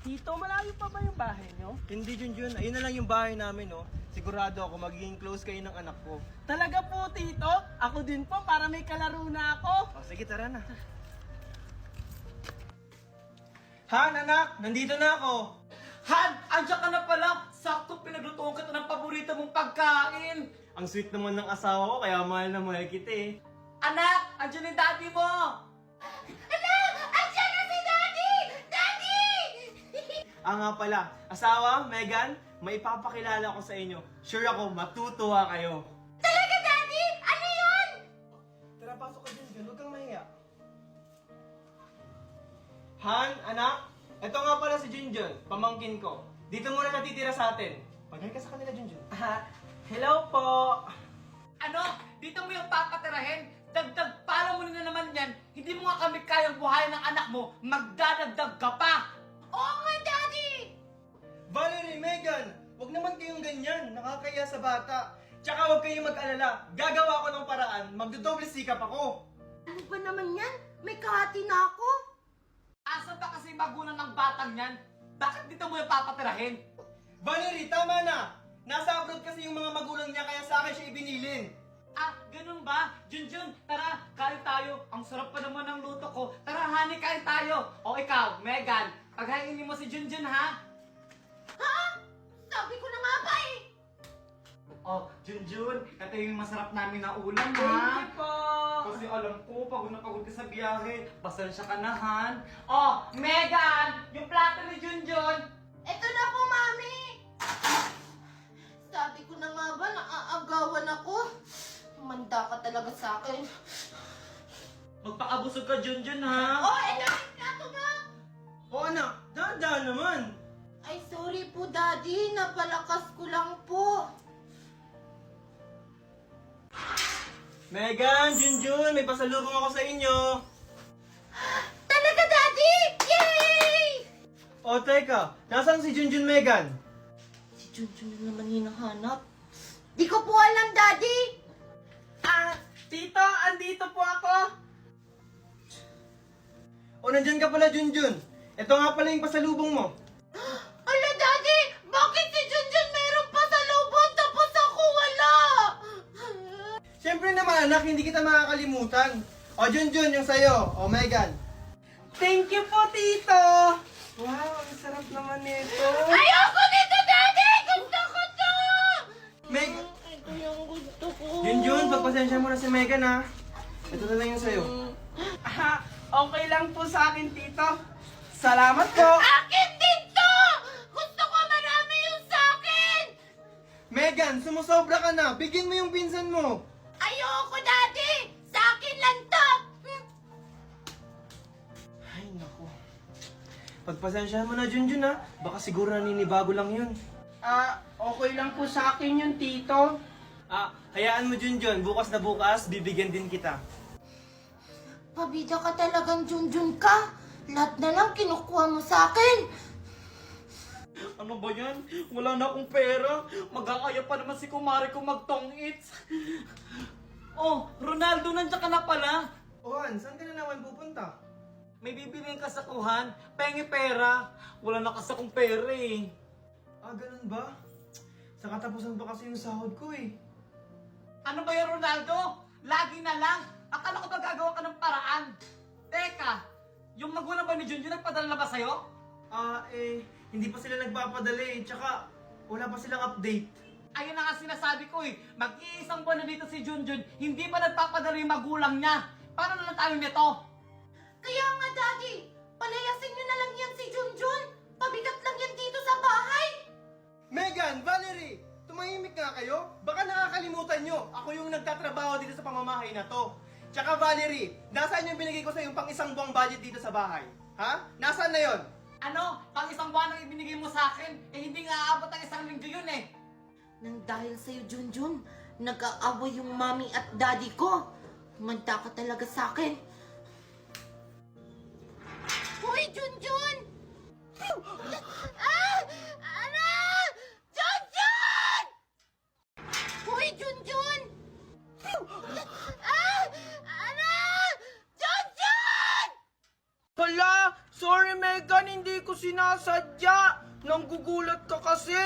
Tito, malayo pa ba yung bahay nyo? Hindi, Junjun. Ayun na lang yung bahay namin, no? Sigurado ako magiging close kayo ng anak ko. Talaga po, Tito? Ako din po, para may kalaro na ako. O, sige, tara na. Han, anak! Nandito na ako! Han! Andiyan ka na pala! Sakto pinaglutuan kita ng paborito mong pagkain! Ang sweet naman ng asawa ko, kaya mahal na mahal kita eh. Anak! Andiyan yung daddy mo! Anak! Andiyan na si Daddy! Daddy! Nga pala, asawa, Megan, may ipapakilala ko sa inyo. Sure ako, matutuwa kayo. Talaga, Daddy? Ano yun? Tara, pasok ka dyan, Jun. Huwag kang mahiya. Han, anak, ito nga pala si Junjun, pamangkin ko. Dito muna natitira sa atin. Paghay ka sa kanila, Junjun. Hello po. Ano? Dito mo yung papatirahin? Dagdag pala mo na naman yan. Hindi mo nga kami kayang buhayin ng anak mo. Magdadagdag ka pa! Oo nga, Daddy! Valerie, Megan, huwag naman kayong ganyan. Nakakaya sa bata. Tsaka huwag kayong mag-alala. Gagawa ko ng paraan. Magdodoble sikap ako. Ano ba naman yan? May kahati na ako. Asa ba kasi magulang ng batang yan? Bakit dito mo yung papatirahin? Valerie, tama na. Nasa abroad kasi yung mga magulang niya kaya sa akin siya ibinilin. Ah, ganun ba? Junjun, tara, kain tayo. Ang sarap pa naman ng luto ko. Tara, honey, kain tayo. O ikaw, Megan, paghainin mo si Junjun, ha? Ha? Sabi ko na nga ba eh. Oh, Junjun, ito yung masarap namin na ulam, Thank ha? you po. Kasi alam ko, pagod na pagod ka sa biyahe. Pasensya ka na, Han. Oh, Megan, yung plato ni Junjun. Ito na po, Mami. Sabi ko na nga ba, naaagawan ako. Manda ka talaga sa akin. Magpakabusog ka, Junjun, ha? Oh, ito yung plato mo. O anak, dahan-dahan naman. Ay, sorry po, Daddy. Napalakas ko lang po. Megan, Junjun, may pasalubong ako sa inyo. Talaga, Daddy! Yay! O teka, nasaan si Junjun, Megan? Si Junjun na naman hinahanap. Di ko po alam, Daddy. Tito, andito po ako. O nandyan ka pala, Junjun. Ito nga pala yung pasalubong mo. Ala, Daddy! Bakit si Junjun meron pa sa lubon tapos ako wala? Siyempre naman anak, hindi kita makakalimutan. O Junjun, yung sayo. O Megan. Thank you po, Tito. Wow, ang sarap naman nito. Ayoko nito, Daddy! Gusto ko to! Meg, Ito yung gusto ko. Junjun, pagpasensya mo na si Megan ha. Ito na lang yung sayo. Okay lang po sa akin, Tito. Salamat po. Akin din to! Gusto ko marami yung sa akin! Megan, sumusobra ka na. Bigyan mo yung pinsan mo. Ayoko, Daddy! Sa akin lang to! Ay, naku. Pagpasensya mo na, Junjun ha. Baka siguro naninibago lang yun. Okay lang po sa akin yun, Tito. Hayaan mo, Junjun. Bukas na bukas, bibigyan din kita. Pabida ka talagang Junjun ka. Lahat na lang kinukuha mo sa akin. Ano ba yan? Wala na akong pera. Mag-aaya pa naman si kumari ko mag-tong-its. Oh, Ronaldo, nandiyan ka na pala. O Han, saan ka na naman pupunta? May bibiliin ka sa kuhan. Pengi pera. Wala na kasi akong pera eh. Ganun ba? Sa katapusan pa kasi yung sahod ko eh. Ano ba yan, Ronaldo? Lagi na lang. Akala ko ba gagawa ka ng paraan? Teka, yung magulang ba ni Junjun nagpadala na ba sa'yo? Hindi pa sila nagpapadala eh. Tsaka, wala pa silang update. Ayun na nga sinasabi ko eh. Mag-iisang buwan na dito si Junjun, hindi pa nagpapadala yung magulang niya. Paano na lang tayo nito? Kaya nga, Daddy, palayasin niyo na lang yan si Junjun. Pabigat lang yan dito sa bahay. Megan, Valerie, tumahimik nga kayo. Baka nakakalimutan nyo, ako yung nagtatrabaho dito sa pamamahay na to. Tsaka Valerie, nasaan yung binigay ko sa yung pang isang buwang budget dito sa bahay? Ha? Nasaan na yon? Ano? Pang isang buwan ang ibinigay mo sa akin, eh hindi nga aabot ang isang linggo yun eh. Nang dahil sa'yo, Junjun, nag-aaway yung mami at daddy ko. Manda ka talaga sa akin. Hoy, Junjun! Ano? Junjun! Hoy, Junjun! Hala, sorry Megan, hindi ko sinasadya. Nanggugulat ka kasi.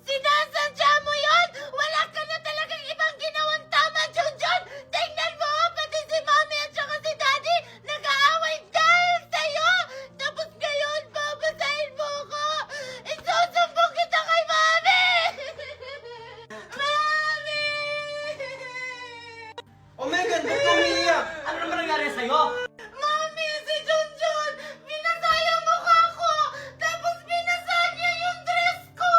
Sinasadya mo yun! Wala ka na talagang ibang ginawang tama, Junjun! Tingnan mo! Pati si Mami at saka si Daddy nag-aaway dahil sa'yo! Tapos ngayon, babasahin mo ko! Isusumbong kita kay Mami! Mami! Oh, Megan, ba't ka umiiyak? Ano naman nangyari sa'yo? Mami, si Junjun! Binasa yung mukha ko! Tapos binasa niya yung dress ko!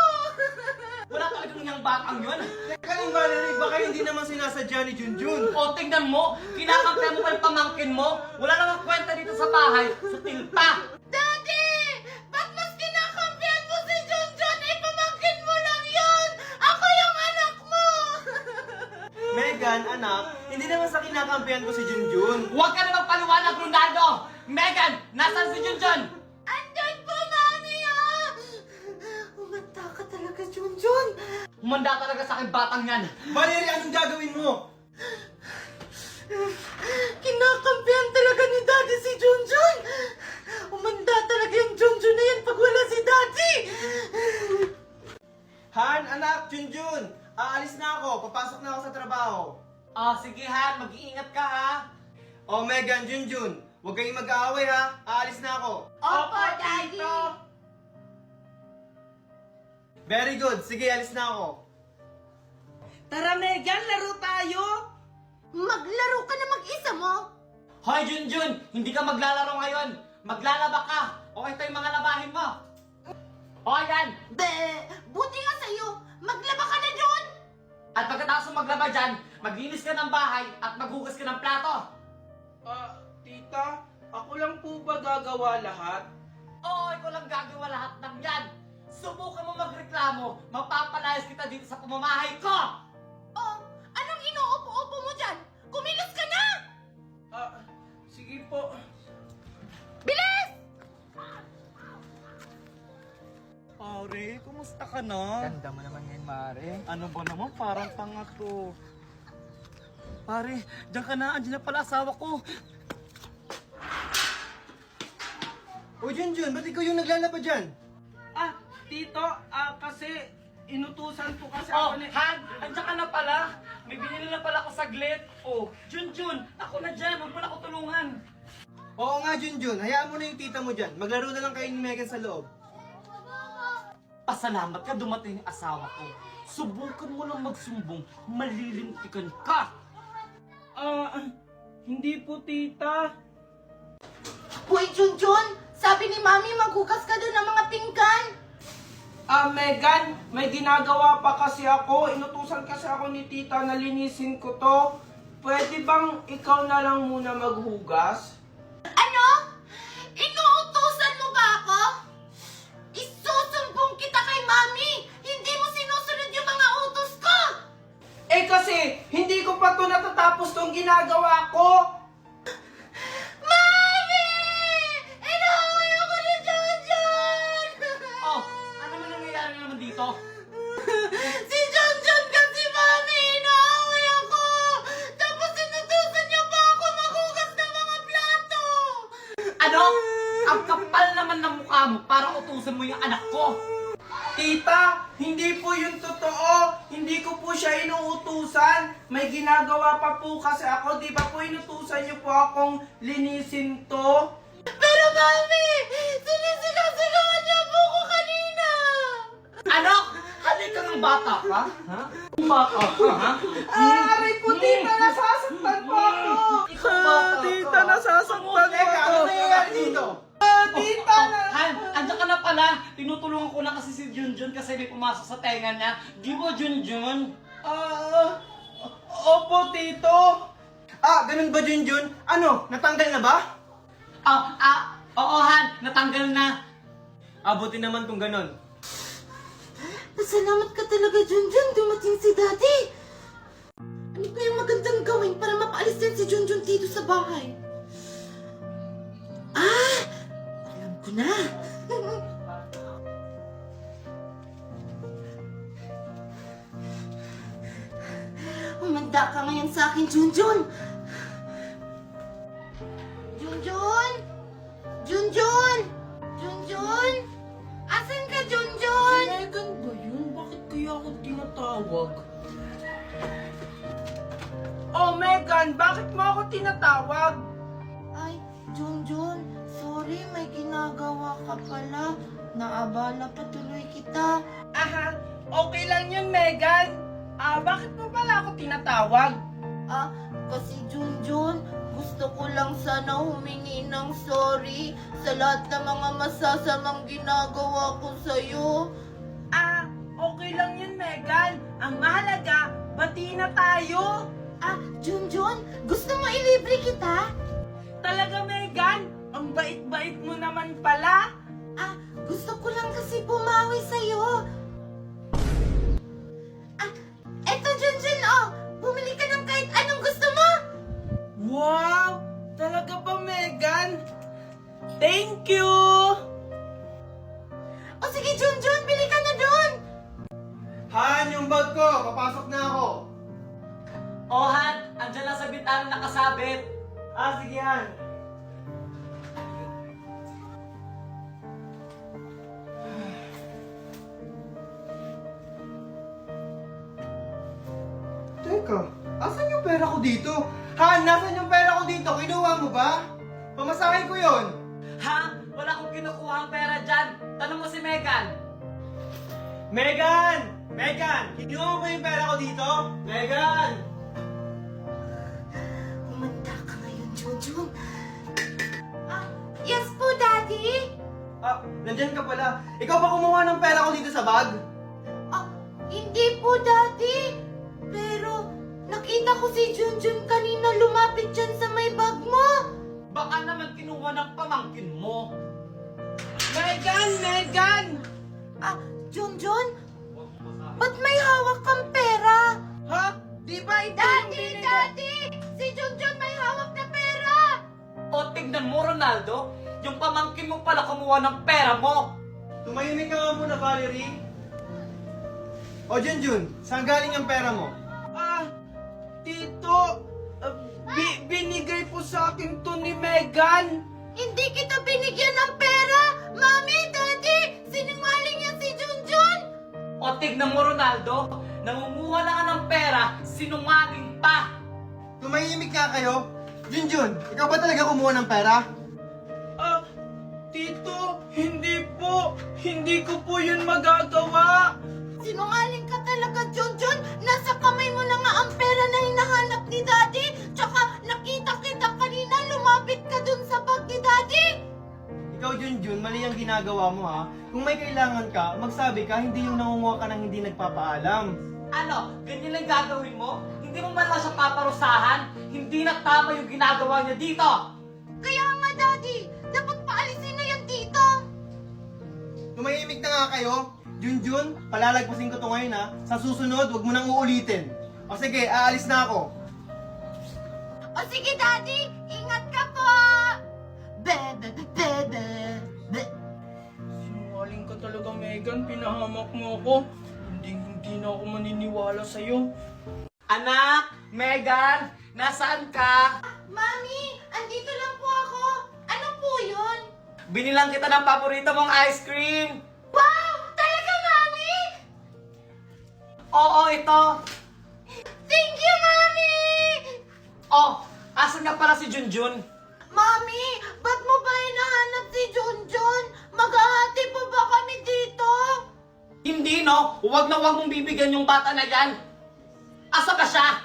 Wala talagang yung batang yun. Teka lang, Valerie, baka hindi naman sinasadya ni Junjun. O, tingnan mo, kinakampihan mo pa yung pamangkin mo. Wala namang kwenta dito sa bahay, sutil pa. Daddy! Ba't mas kinakampihan mo si Junjun? Eh, pamangkin mo lang yun! Ako yung anak mo! Megan, anak, hindi naman sa kinakampihan ko si Junjun. Huwag ka na magpaliwanag, Ronaldo! Megan, nasaan si Junjun? Andun po, Mami, ah! Umanta ka talaga, Junjun! Humanda talaga sa akin batang yan. Valerie, anong gagawin mo? Kinakampihan talaga ni Daddy si Junjun! Umanda talaga yung Junjun na yan pag wala si Daddy! Han, anak, Junjun, aalis na ako. Papasok na ako sa trabaho. Sige Han, mag-iingat ka ha. Oh, Megan, Junjun, huwag kayong mag-aaway ha. Aalis na ako. Opo, Daddy! Very good. Sige, alis na ako. Tara, Megan, laro tayo. Maglaro ka na mag-isa mo? Hoy Junjun, hindi ka maglalaro ngayon. Maglalaba ka. O ito yung mga labahin mo. O yan. Buti nga sa'yo! Maglaba ka na dun! At pagkatapos mo maglaba dyan, maglinis ka ng bahay at maghugas ka ng plato. Tita, ako lang po ba gagawa lahat? Oo, ikaw lang gagawa lahat ng yan. Subukan mo magreklamo, mapapalayas kita dito sa pamamahay ko. Oh, anong inuupo-upo mo dyan? Kumilos ka na! Sige po. Bilis! Pare, kumusta ka na? Ganda mo naman ngayon, Mare. Ano ba naman, parang tanga to. Pare, diyan ka na, andyan na pala asawa ko. Oh, Junjun, ba't ikaw yung naglalaba dyan? Tito, kasi inutusan po kasi Oh, ako ni... Han, andyan ka na pala. May binili na pala ako saglit. Oh, Junjun, ako na dyan, huwag mo na ako tulungan. Oo nga, Junjun. Hayaan mo na yung tita mo dyan. Maglaro na lang kayo ni Megan sa loob. Pasalamat ka dumating yung asawa ko. Subukan mo lang magsumbong, malilintikan ka. Hindi po, tita. Hoy, Junjun! Sabi ni Mami, maghugas ka doon ng mga pinggan! Megan, may ginagawa pa kasi ako. Inutusan kasi ako ni tita na linisin ko to. Pwede bang ikaw na lang muna maghugas? Ano? Inuutusan mo ba ako? Isusumbong kita kay Mami! Hindi mo sinusunod yung mga utos ko! Kasi hindi ko pa to natatapos tong ginagawa ko. Mami! Inuwi ako ni Junjun! Oh, ano man nangyayari naman dito? Si Junjun kasi, Mami! Inuwi ako! Tapos inutusan niya pa ako maghugas ng mga plato! Ano? Ang kapal naman ng mukha mo para utusan mo yung anak ko. Tita, hindi po yung totoo. Hindi ko po siya inuutusan. May ginagawa pa po kasi ako. Di ba po inutusan niyo po akong linisin to? Pero Mami! Sinisigaw-sigawan niya po ko kanina! Ano? Halika ng bata ka? Ha? Bata ka, ha? Aray po, tita, nasasaktan po ako. Ikaw bata ka. Tita, nasasaktan po Teka, ako. ano nangyayari dito? Tita, Han, andyan ka na pala. Tinutulungan ko na kasi si Junjun kasi may pumasok sa tenga niya. Di ba, Junjun? Opo, tito. Ganun ba, Junjun? Ano, natanggal na ba? Oo, Han. Natanggal na. Buti naman kung ganun. Pasalamat ka talaga, Junjun. Dumating si Daddy. Ano kayang magandang gawin para mapaalis din si Junjun dito sa bahay? Alam ko na. Umanda ka ngayon sa akin, Junjun. Junjun! Junjun! Junjun! matulog. Oh, Megan, bakit mo ako tinatawag? Ay, Junjun, sorry, may ginagawa ka pala. Naabala pa tuloy kita. Aha, okay lang yun, Megan. Bakit mo pala ako tinatawag? Kasi Junjun, gusto ko lang sana humingi ng sorry sa lahat ng mga masasamang ginagawa ko sa'yo. Okay lang yun, Megan. Ang mahalaga, bati na tayo. Junjun, gusto mo ilibre kita? Talaga, Megan? Ang bait-bait mo naman pala. Gusto ko lang kasi bumawi sa'yo. Eto Junjun, bumili ka ng kahit anong gusto mo. Wow! Talaga ba, Megan? Thank you! O sige Junjun, bili ka na doon. Han, yung bag ko! Papasok na ako! Oh, Han, andyan lang sa bintana nakasabit. Sige Han. Teka, asan yung pera ko dito? Han, nasan yung pera ko dito? Kinuha mo ba? Pamasahe ko yon. Ha? Wala akong kinukuha ang pera dyan. Tanong mo si Megan. Megan! Megan! Kinuha mo ba yung pera ko dito? Megan! Umanda ka ngayon, Junjun. Yes po, Daddy. Nandyan ka pala. Ikaw ba kumuha ng pera ko dito sa bag? Hindi po, Daddy. Pero, nakita ko si Junjun kanina lumapit dyan sa may bag mo. Baka naman kinuha ng pamangkin mo. Megan! Megan! Junjun, ba't may hawak kang pera? Ha? Di ba ito yung binigay? Daddy! Si Junjun may hawak na pera! O tignan mo, Ronaldo. Yung pamangkin mo pala kumuha ng pera mo. Tumahimik ka nga muna, Valerie. O Junjun, saan galing ang pera mo? Tito, binigay po sa akin to ni Megan. Hindi kita binigyan ng pera! Mami, Daddy! Sinungaling yan si Junjun! O tignan mo, Ronaldo. Nangunguha na ka ng pera, sinungaling pa. Tumahimik nga kayo. Junjun, ikaw ba talaga kumuha ng pera? Tito, hindi po. Hindi ko po yun magagawa. Sinungaling ka talaga, Junjun! Nasa kamay mo na nga ang pera na hinahanap ni Daddy! Tsaka nakita kita kanina, lumapit ka dun sa bag ni Daddy! Ikaw, Junjun, mali ang ginagawa mo ha. Kung may kailangan ka, magsabi ka, hindi yung nangunguha ka ng hindi nagpapaalam. Ano, ganyan lang gagawin mo? Hindi mo man lang siya paparusahan? Hindi na tama yung ginagawa niya dito! Kaya nga, Daddy! Dapat paalisin na yan dito! Tumahimik na nga kayo. Junjun, palalagpasin ko to ngayon ha. Sa susunod, wag mo nang uulitin. O sige, aalis na ako. O sige, Daddy! Ingat ka po! Sinungaling ka talaga, Megan. Pinahamak mo ako. Hindi na ako maniniwala sa'yo. Anak, Megan, nasaan ka? Mami! Andito lang po ako! Ano po yun? Binilang kita ng paborito mong ice cream. Wow! Talaga, Mami! Oo, ito. Thank you, Mami! Oh, asan nga pala si Junjun? Mami, ba't mo ba hinahanap si Junjun? Maghahati po ba kami dito? Hindi, no? Huwag na huwag mong bibigyan yung bata na yan. Asa ba siya?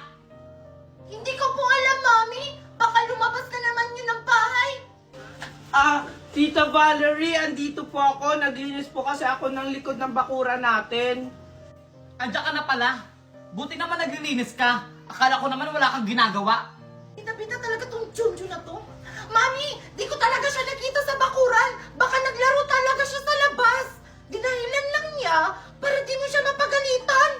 Hindi ko po alam, Mami. Baka lumabas na naman yun ng bahay. Tita Valerie, andito po ako. Naglinis po kasi ako ng likod ng bakura natin. Andiyan ka na pala. Buti naman naglilinis ka. Akala ko naman wala kang ginagawa. Bita-bita talaga tong Junjun na to. Mami, di ko talaga siya nakita sa bakuran. Baka naglaro talaga siya sa labas. Dinahilan lang niya para di mo siya mapagalitan.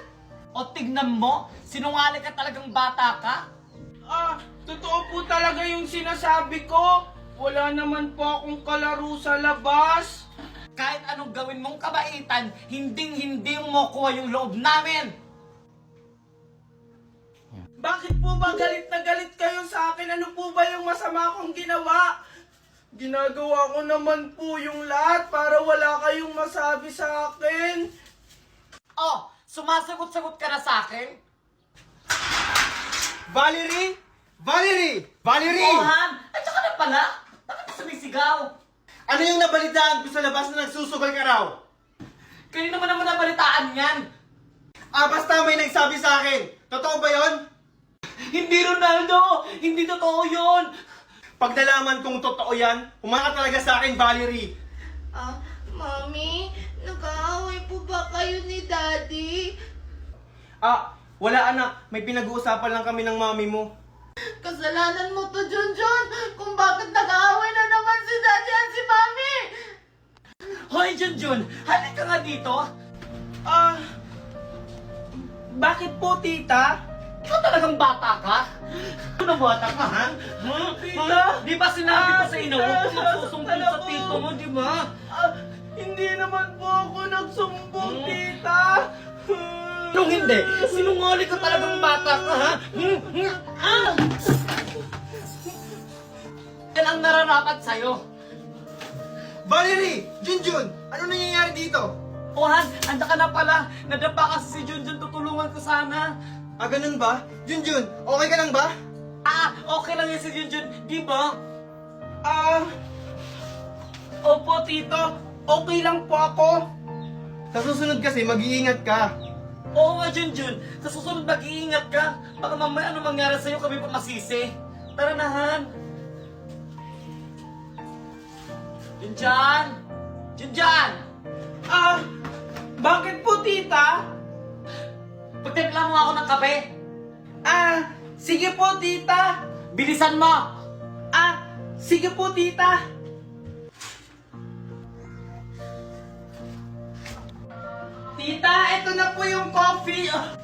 O tignan mo, sinungaling ka talagang bata ka. Totoo po talaga yung sinasabi ko. Wala naman po akong kalaro sa labas. Kahit anong gawin mong kabaitan, hinding-hindi mo kuha yung loob namin. Bakit po ba galit na galit kayo sa akin? Ano po ba yung masama kong ginawa? Ginagawa ko naman po yung lahat para wala kayong masabi sa akin. Oh, Sumasagot-sagot ka na sa akin? Valerie! Valerie! Valerie! Oh, Han! At saka na pala! Bakit ka sumisigaw? Ano yung nabalitaan ko sa labas na nagsusugal ka raw? Kanina naman nabalitaan yan! Basta may nagsabi sa akin. Totoo ba yon? Hindi, Ronaldo! Hindi totoo yun! Pag nalaman kong totoo yan, humanga talaga sa akin, Valerie. Mami, nag-aaway po ba kayo ni Daddy? Wala anak. May pinag-uusapan lang kami ng mami mo. Kasalanan mo to, Junjun, kung bakit nag-aaway na naman si Daddy at si Mami! Hoy, Junjun! Halika nga dito! Bakit po, tita? Ikaw talagang bata ka? Ano bata ka, ha? Tita? Di ba sinabi ko sa inyo, huwag kang magsusumbong sa tito mo, di ba? Hindi naman po ako nagsumbong, tita. Kung hindi, sinungaling ka talagang bata ka, ha? Yan ang nararapat sa'yo. Valerie! Junjun! Ano nangyayari dito? O Han, anda ka na pala. Nadapa kasi si Junjun, tutulungan ko sana. Ganun ba? Junjun, okay ka lang ba? Okay lang yan si Junjun, di ba? Opo, tito. Okay lang po ako. Sa susunod kasi, mag-iingat ka. Oo nga, Junjun. Sa susunod mag-iingat ka. Baka mamaya ano mangyari sa'yo, kami pa masisi. Tara na, Han. Junjan! Junjan! Bakit po, tita? Pagtimpla mo ako ng kape. Sige po, tita. Bilisan mo! Sige po, tita. Tita, ito na po yung coffee. Ang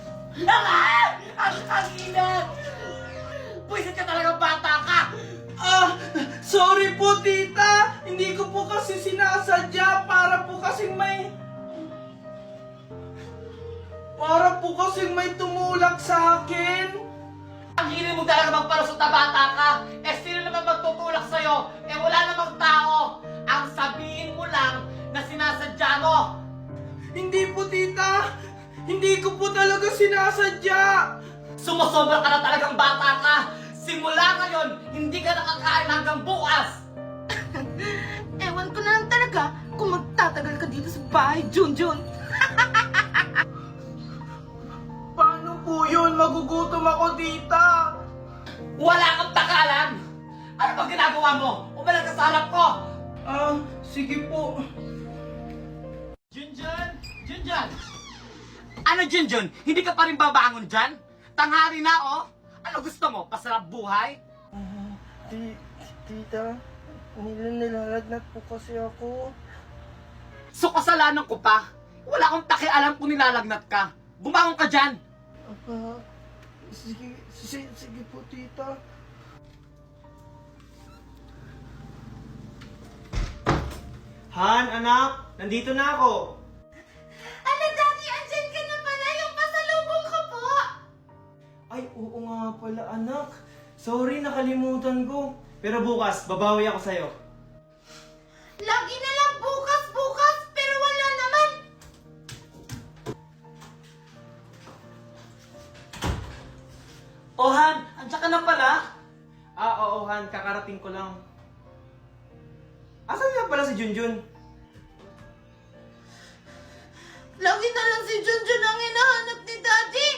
init! Pwisit ka talaga, bata ka! Sorry po, tita. Hindi ko po kasi sinasadya. Para po kasing may tumulak sa akin. Ang hiling mo talaga magpalusot na bata ka! Sino naman magtutulak sa'yo? Wala namang tao! Ang sabihin mo lang na sinasadya mo! Hindi po, tita. Hindi ko po talaga sinasadya. Sumusobra ka na talagang bata ka! Simula ngayon, hindi ka nakakain hanggang bukas! Ewan ko na lang talaga kung magtatagal ka dito sa bahay, Junjun. Paano po yun? Magugutom ako, tita. Wala kang pakalam! Ano bang ginagawa mo? Umalag ka sa harap ko! Sige po. Junjun! Junjun! Ano, Junjun? Hindi ka pa rin babangon dyan? Tanghali na, oh! Ano gusto mo? Pasarap buhay? Tita, nilalagnat po kasi ako. So kasalanan ko pa? Wala akong pakialam kung nilalagnat ka. Bumangon ka dyan! Sige po, tita. Han, anak, nandito na ako. Daddy, andyan ka na pala, yung pasalubong ko po. Ay, oo nga pala, anak. Sorry, nakalimutan ko. Pero bukas, babawi ako sa'yo. Lagi na lang bukas, pero wala naman. Oh, Han! Andiyan ka na pala? Oo, Han, kakarating ko lang. Asan nga pala si Junjun? Lagi na lang si Junjun ang hinahanap ni Daddy.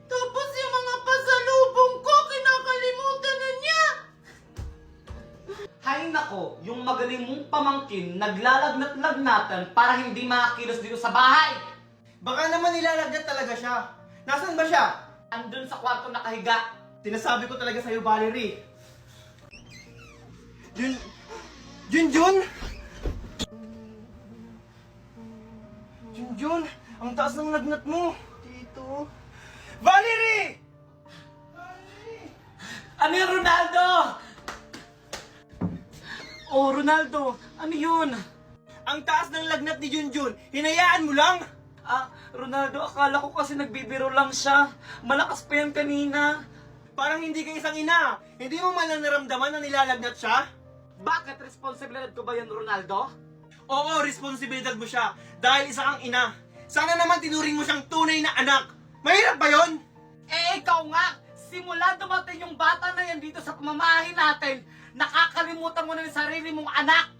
Tapos yung mga pasalubong ko, kinakalimutan na niya. Hay nako, yung magaling mong pamangkin naglalagnat-lagnatan para hindi makakilos dito sa bahay. Baka naman nilalagnat talaga siya. Nasaan ba siya? Andun sa kwarto nakahiga. Sinasabi ko talaga sa'yo, Valerie. Junjun? Junjun, ang taas ng lagnat mo. Tito. Valerie! Ano yun, Ronaldo? Oh, Ronaldo, ano yun? Ang taas ng lagnat ni Junjun. Hinayaan mo lang. Ronaldo, akala ko kasi nagbibiro lang siya. Malakas pa yan kanina. Parang hindi ka isang ina. Hindi mo man lang naramdaman na nilalagnat siya? Bakit responsibilidad ko ba yan, Ronaldo? Oo, responsibilidad mo siya. Dahil isa kang ina. Sana naman tinuring mo siyang tunay na anak. Mahirap ba yon? Eh, ikaw nga, simula dumating yung bata na yan dito sa pamamahay natin, nakakalimutan mo na yung sarili mong anak.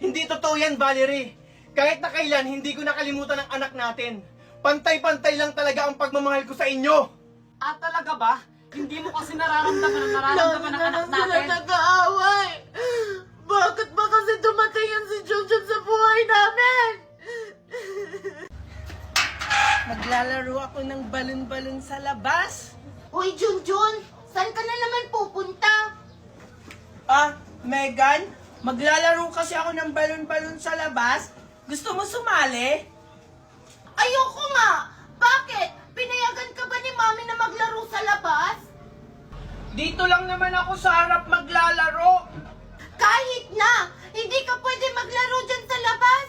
Hindi totoo yan, Valerie. Kahit na kailan, hindi ko nakalimutan ang anak natin. Pantay-pantay lang talaga ang pagmamahal ko sa inyo. At talaga ba? Hindi mo kasi nararamdaman ang nararamdaman ng anak natin. nag-aaway. Bakit ba kasi dumating yan si Junjun sa buhay namin? Maglalaro ako ng balon-balon sa labas. Hoy, Junjun! Saan ka na naman pupunta? Megan, maglalaro kasi ako ng balon-balon sa labas. Gusto mo sumali? Ayoko nga! Bakit? Pinayagan ka ba ni Mami na maglaro sa labas? Dito lang naman ako sa harap maglalaro. Kahit na! Hindi ka pwede maglaro dyan sa labas!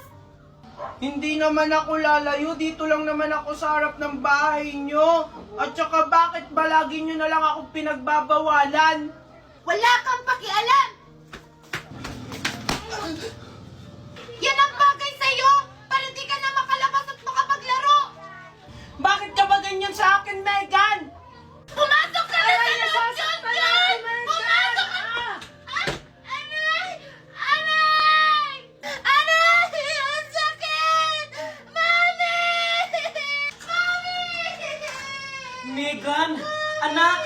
Hindi naman ako lalayo. Dito lang naman ako sa harap ng bahay nyo. At saka bakit ba lagi nyo na lang ako pinagbabawalan? Wala kang pakialam! Yan ang bagay sa'yo! Para di ka na makalabas at makapaglaro! Bakit ka ba ganyan sa akin, Megan? Pumasok ka na sa loob, Junjun! Pumasok ka na! Aray! Aray! Aray! Ang sakit! Mami! Mami! Megan! Anak!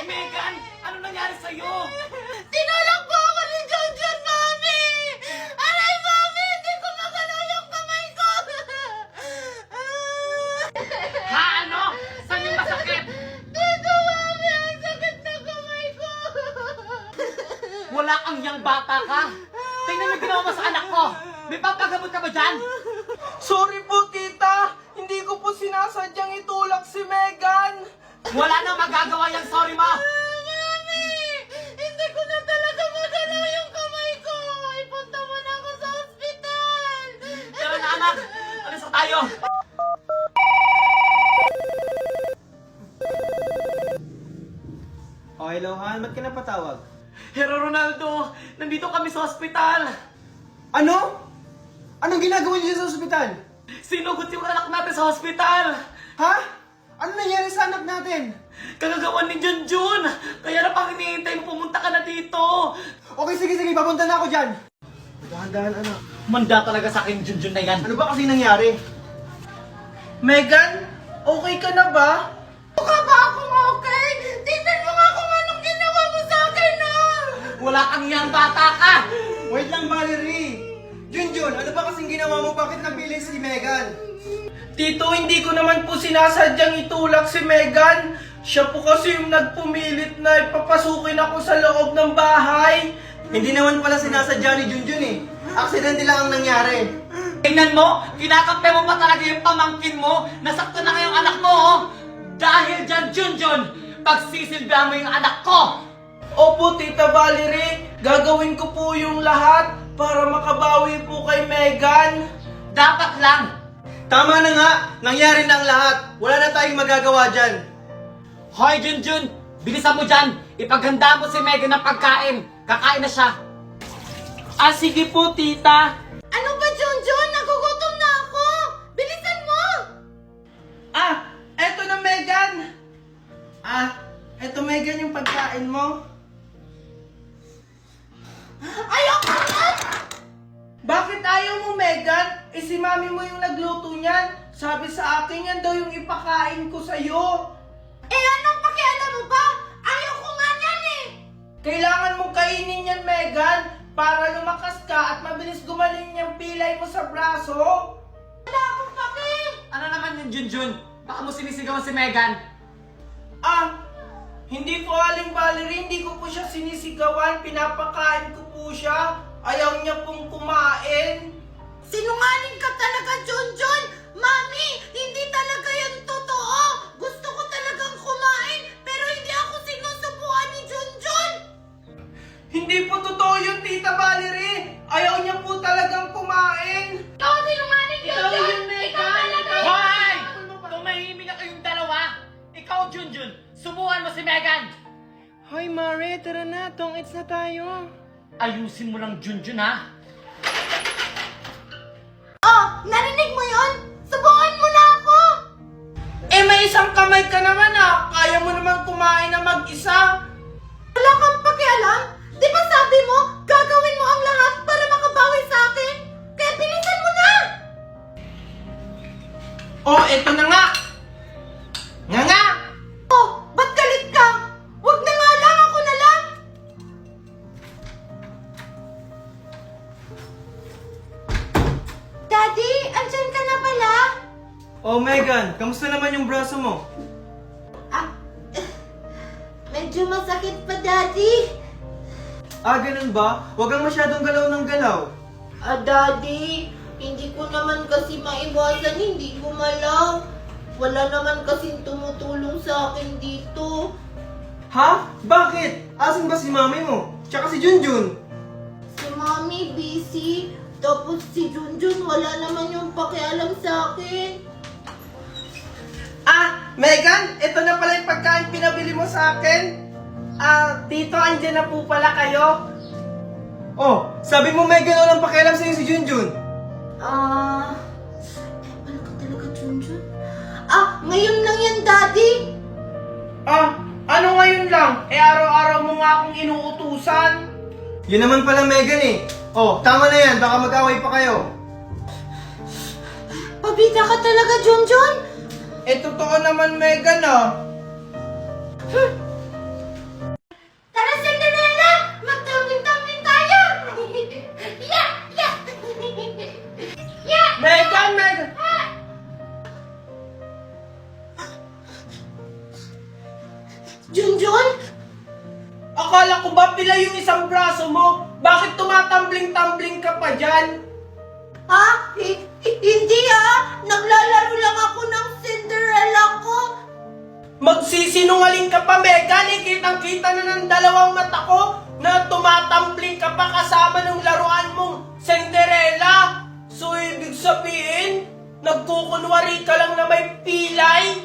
Megan! Ano nangyari sa'yo? Tinulak po ako ni Junjun, Mami! Aray, Mami! Hindi ko magalaw yung kamay ko! Ha? Ano? Saan yung masakit? Dito, Mami! Ang sakit na kamay ko! Wala kang yang bata ka. Tingnan mo ginawa mo sa anak ko. May papagamot ka ba dyan? Sorry po, tita. Hindi ko po sinasadyang itulak si Megan. Wala nang magagawa yung sorry mo. Mami! Hindi ko na talaga magalaw yung kamay ko! Ipunta mo na ako sa ospital! Tara na anak. Alis na tayo. Oh, hello, Han. Ba't ka napatawag? Hero Ronaldo, nandito kami sa ospital. Ano? Anong ginagawa niyo sa ospital? Sinugot yung anak natin sa ospital. Ha? Ano nangyari sa anak natin? Kagagawan ni Junjun. Kaya na pang hinihintay mo, pumunta ka na dito. Okay, sige, papunta na ako dyan. Dahan-dahan, anak. Manda talaga sa akin Junjun na yan. Ano ba kasi nangyari? Megan, okay ka na ba? Mukha ba akong okay? Tingnan mo nga kung anong ginawa mo sa akin, no? Wala kang yang bata ka. Wait lang, Valerie. Junjun, ano ba kasing ginawa mo? Bakit napili si Megan? Tito, hindi ko naman po sinasadyang itulak si Megan. Siya po kasi yung nagpumilit na ipapasukin ako sa loob ng bahay. Hindi naman pala sinasadya ni Junjun eh. Aksidente lang ang nangyari. Tingnan mo, kinakampi mo pa talaga yung pamangkin mo. Nasakto na ngayong anak mo, oh. Dahil dyan, Junjun, pagsisilbihan mo yung anak ko. Opo, Tita Valerie, gagawin ko po yung lahat para makabawi po kay Megan. Dapat lang. Tama na nga, nangyari na ang lahat. Wala na tayong magagawa dyan. Hoy, Junjun, bilisan mo dyan. Ipaghanda mo si Megan ng pagkain. Kakain na siya. Sige po, Tita. Ano ba, Junjun? Nagugutom na ako! Bilisan mo! Eto na, Megan. Eto, Megan, yung pagkain mo. Ayoko na! Bakit ayaw mo, Megan? Si mami mo yung nagluto niyan. Sabi sa akin yan daw yung ipakain ko sa'yo. Anong pakialam mo ba? Ayoko nga yan eh! Kailangan mo kainin yan, Megan, para lumakas ka at mabilis gumaling yung pilay mo sa braso. Wala akong paki! Ano naman yung Junjun? Baka mo sinisigawan si Megan. Hindi po, Aling Valerie, hindi ko po siya sinisigawan. Pinapakain ko po siya. Ayaw niya pong kumain. Sinungaling ka talaga, Junjun! Mami, hindi talaga yan totoo! Gusto ko talagang kumain, pero hindi ako sinusubuan ni Junjun! Hindi po totoo yun, Tita Valerie. Ayaw niya po talagang kumain. Ikaw ang sinungaling, Junjun! Ikaw talaga! Hoy! Tumahimik na kayong dalawa. Ikaw, Junjun, subukan mo si Megan. Hoy, Mare, tara na. Tong-its na tayo. Ayusin mo lang, Junjun, ha? Oh, Oh, eto na nga! Nga nga! Oh, ba't galit ka? Wag na nga lang, ako na lang. Daddy, andyan ka na pala? Oh, Megan, kamusta naman yung braso mo? Ah, medyo masakit pa, Daddy. Ah, ganun ba? Huwag kang masyadong galaw ng galaw. Ah, Daddy, hindi ko naman kasi maiwasan, hindi gumalaw. Wala naman kasing tumutulong sa akin dito. Ha? Bakit? Asan ba si mami mo? Tsaka si Junjun? Si Mami busy, tapos si Junjun wala naman yung pakialam sa akin. Ah, Megan, ito na pala yung pagkain pinabili mo sa akin. Ah, tito, andyan na po pala kayo. Oh, sabi mo Megan walang pakialam sa'yo si Junjun. Ah, ano ka talaga, Junjun? Ah, ngayon lang yan, Daddy. Ah, ano ngayon lang? Eh, araw-araw mo nga akong inuutusan. Yun naman pala Megan eh. Oh, tama na yan, baka mag-away pa kayo. Pabida ka talaga, Junjun. Eh, totoo naman, Megan, ah. Tara, Cinderella! Magtumbling-tumbling tayo! Yeah! Yeah! Yeah! Megan, Megan! Junjun? Akala ko ba pila yung isang braso mo? Bakit tumatambling-tambling ka pa dyan? Ha? Hindi ah! Naglalaro lang ako ng Cinderella ko! Magsisinungaling ka pa, Megan. Eh, kitang-kita na ng dalawang mata ko na tumatambling ka pa kasama ng laruan mong Cinderella. So, ibig sabihin, nagkukunwari ka lang na may pilay?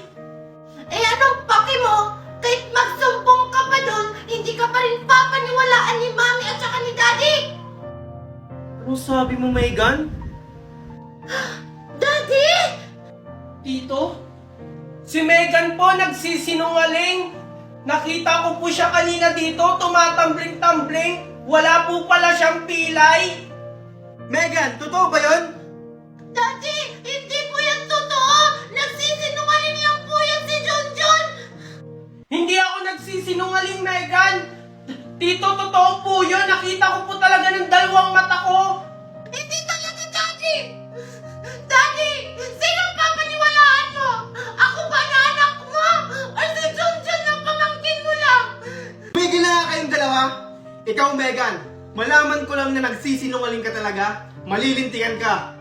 Eh anong paki mo? Kahit magsumbong ka pa doon, hindi ka pa rin papaniwalaan ni Mami at saka ni Daddy! Ano sabi mo Megan? Daddy! Tito? Si Megan po nagsisinungaling. Nakita ko po siya kanina dito, tumatambling-tambling. Wala po pala siyang pilay. Megan, totoo ba yun? Daddy! Hindi po yan totoo! Nagsisinungaling lang po yan si Junjun! Hindi ako nagsisinungaling, Megan. Tito, totoo po yun. Nakita ko po talaga ng dalawang mata ko. Hindi talaga, Daddy! Daddy! Sinong papaniwalaan mo? Ako ba na anak mo? Or si Junjun na pamangkin mo lang? Tumigil na nga kayong dalawa. Ikaw Megan, malaman ko lang na nagsisinungaling ka talaga. Malilintikan ka.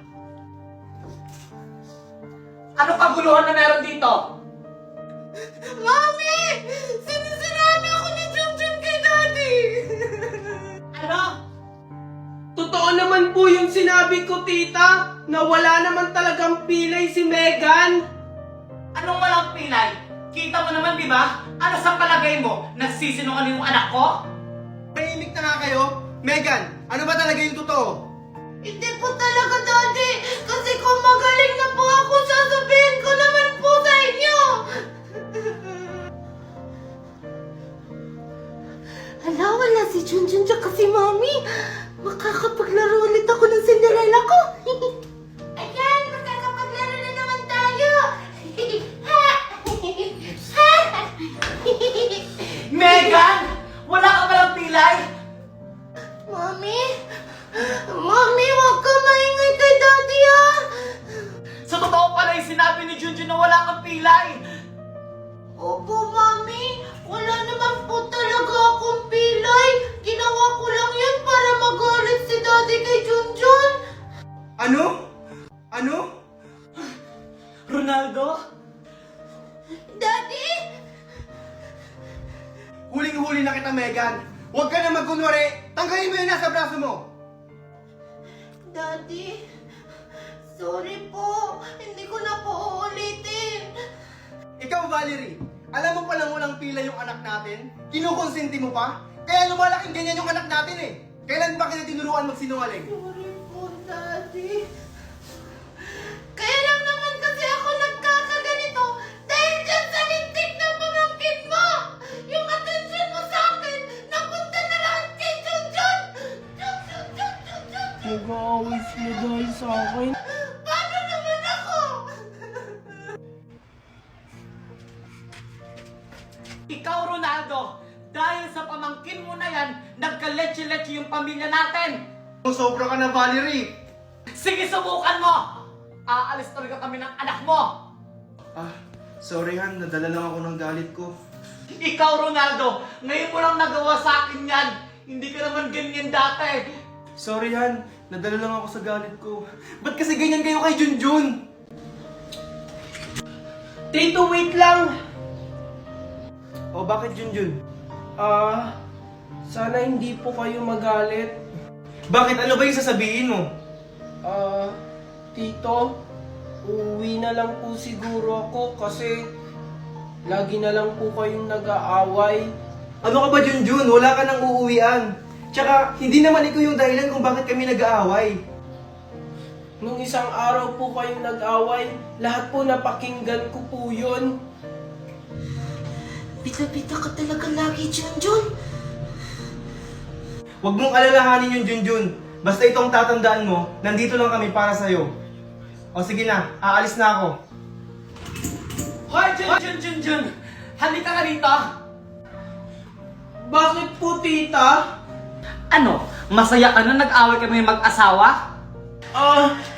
Ano kaguluhan na meron dito? Mami! Sinisiraan ako ni Junjun kay Daddy! Ano? Totoo naman po yung sinabi ko, tita, na wala naman talagang pilay si Megan. Anong walang pilay? Kita mo naman, di ba? Ano sa palagay mo? Nagsisinungaling yung anak ko? Tahimik na nga kayo. Megan, ano ba talaga yung totoo? Hindi po talaga, Daddy! Kasi kung magaling na po ako, sasabihin ko naman po sa inyo! Hala, wala si Junjun tsaka si Mami. Makakapaglaro ulit ako ng Cinderella ko. Ayan, makakapaglaro na naman tayo. Megan! Wala ka palang pilay? Mami? Mami, huwag ka maingay kay Daddy, ah! Sa totoo pala yung sinabi ni Junjun na wala kang pilay. Opo, Mami. Wala naman po talaga akong pilay. Ginawa ko lang yan para magalit si Daddy kay Junjun. Ano? Ano? Ronaldo? Daddy? Huling-huli na kita Megan. Huwag ka na magkunwari. Tanggalin mo yung nasa braso mo. Daddy? Sorry po. Hindi ko na po uulitin. Ikaw Valerie, alam mo palang walang pila yung anak natin? Kinukonsinti mo pa? Kaya lumalaking ganyan yung anak natin eh. Kailan ba kita tinuruan magsinungaling? Sorry po, Daddy. Kaya lang naman kasi ako nagkakaganito dahil dyan sa lintik ng pamangkin mo. Yung atensyon mo sa akin, napunta na lahat kay Junjun. Nag-aaway sila dahil sa akin. Paano naman ako? Ronaldo, dahil sa pamangkin mo na yan, nagka-leche-leche yung pamilya natin. Sobra ka na, Valerie! Sige, subukan mo! Aalis talaga kami ng anak mo! Ah, sorry Han, nadala lang ako ng galit ko. Ikaw, Ronaldo, ngayon mo lang nagawa sa akin yan. Hindi ka naman ganyan dati. Sorry Han, nadala lang ako sa galit ko. Ba't kasi ganyan kayo kay Junjun? Tito, wait lang! O bakit Junjun? Sana hindi po kayo magalit. Bakit? Ano ba yung sasabihin mo? Tito, uuwi na lang po siguro ako kasi lagi na lang po kayong nag-aaway. Ano ka ba Junjun? Wala ka nang uuwian. Tsaka, hindi naman ikaw yung dahilan kung bakit kami nag-aaway. Nung isang araw po kayong nag-away, lahat po napakinggan ko po yun. Bita-bita ka talaga lagi, Junjun. Huwag mong alalahanin yung Junjun. Basta itong tatandaan mo, nandito lang kami para sa'yo. O sige na, aalis na ako. Hoy, Jun! Halika ka rito! Bakit po, tita? Ano? Masaya ka na nag-away kami mag-asawa?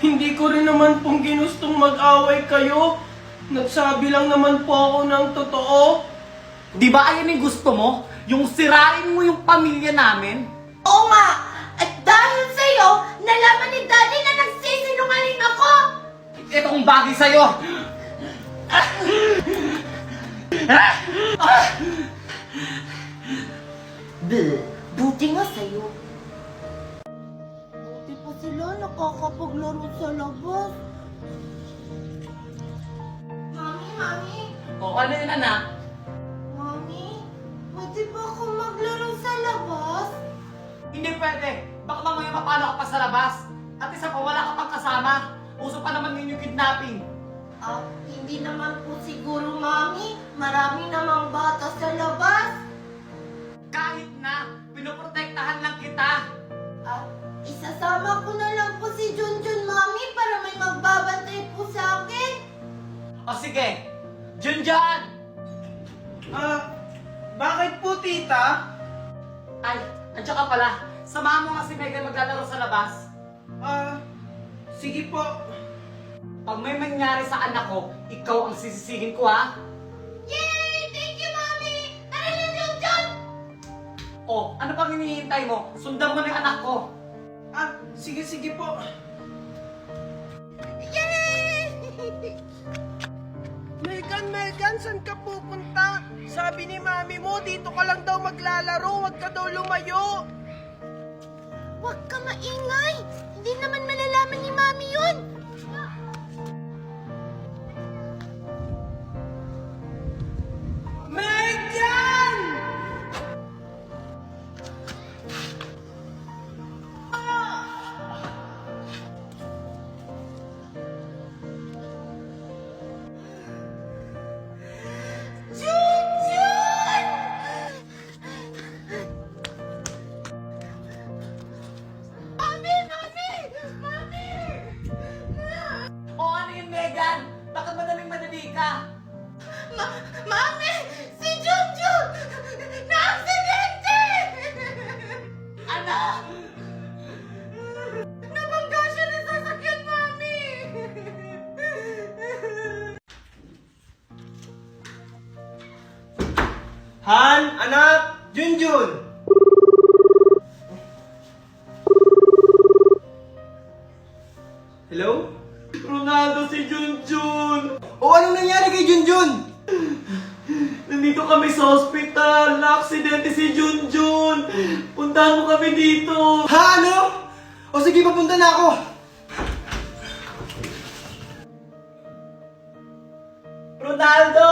Hindi ko rin naman pong ginustong mag-away kayo. Nagsabi lang naman po ako ng totoo. Di ba ayun yung gusto mo? Yung sirain mo yung pamilya namin? Oo nga! At dahil sa'yo, nalaman ni Daddy na nagsisinungaling ako! Itong bagay sa'yo! Buti nga sa'yo. Buti pa sila nakakapaglaro sa labas. Mami! O ano yun, anak? Mami, pwede ba ako maglaro sa labas? Hindi pwede. Baka mamaya mapano ka pa sa labas. At isa pa, wala ka pang kasama. Uso pa naman ngayon yung kidnapping. Hindi naman po siguro, Mami. Marami namang bata sa labas. Kahit na, pinoprotektahan lang kita. Isasama ko na lang po si Junjun, Mami, para may magbabantay po sa akin. O sige, Junjun! Bakit po, tita? Ay, andiyan ka pala. Samahan mo nga si Megan maglalaro sa labas. Sige po. Pag may mangyari sa anak ko, ikaw ang sisisihin ko, ha? Yay! Thank you, Mami! Tara na, Junjun! O, ano pang hinihintay mo? Sundan mo na yung anak ko. Sige po. Yay! Megan, saan ka pupunta? Sabi ni mami mo, dito ka lang daw maglalaro, wag ka daw lumayo. Huwag ka maingay! Hindi naman malalaman ni Mami yun! Megan! Junjun! Mami! O, ano yun, Megan? Bakit madaling-madali ka? Mami! Si Junjun! Na-aksidente! Ano? Nabangga siya ng sasakyan, Mami! Han, anak, Junjun! Hello? Ronaldo, si Junjun! O anong nangyari kay Junjun? Nandito kami sa hospital. Na-aksidente si Junjun. Puntahan mo kami dito. Ha, ano? O sige, papunta na ako. Ronaldo!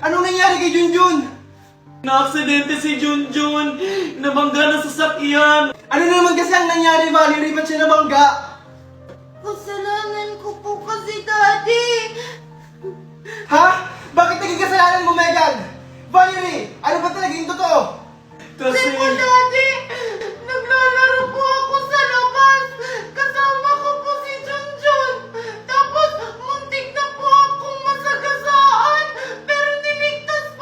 Anong nangyari kay Junjun? Na-aksidente si Junjun. Nabangga ng sasakyan. Ano na naman kasi ang nangyari, Valerie? Ba't siya nabangga? Kasalanan ko po kasi, Daddy! Ha? Bakit naging kasalanan mo, Megan? Valerie, ano ba talaga yung totoo? Kasi... Daddy! Naglalaro po ako sa labas! Kasama ko po si Junjun! Tapos, muntik na po akong masagasaan! Pero niligtas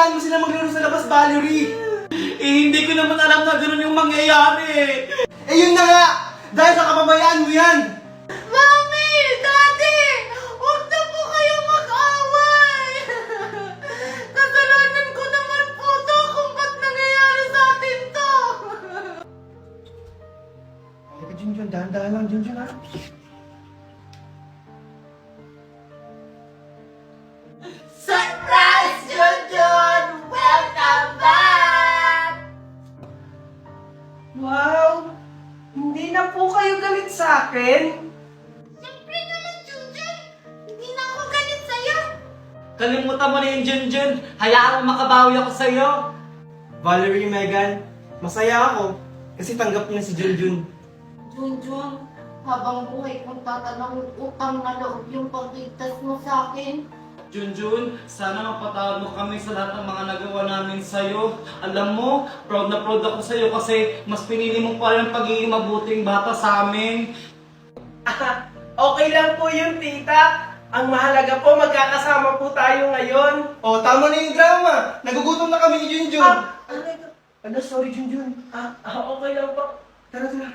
hayaan mo sila maglaro sa labas, Valerie. Hindi ko naman alam na ganun yung mangyayari. Eh yun na nga! Dahil sa kapabayaan mo yan! Mami! Daddy! Huwag na po kayo mag-away! Kasalanan ko naman po to kung ba't nangyayari sa atin to! Halika, Junjun. Dahan-dahan lang, Junjun, ha? Surprise, Junjun! Welcome back! Wow! Hindi na po kayo galit sa akin. Siyempre naman, Junjun! Hindi na ako galit sa'yo! Kalimutan mo na yung Junjun. Hayaan mo makabawi ako sa'yo. Valerie, Megan, masaya ako kasi tanggap niya si Junjun. Junjun, habang buhay kong tatanong utang na loob yung pagligtas mo sa akin. Junjun, sana mapatawad mo kami sa lahat ng mga nagawa namin sa'yo. Alam mo, proud na proud ako sa'yo kasi mas pinili mo pa rin ang pagiging mabuting bata sa amin. Okay lang po yun, tita. Ang mahalaga po, magkakasama po tayo ngayon. Oh, tama na yung drama. Nagugutom na kami ni Junjun. Ano, sorry, Junjun. Okay lang po. Tara, tara.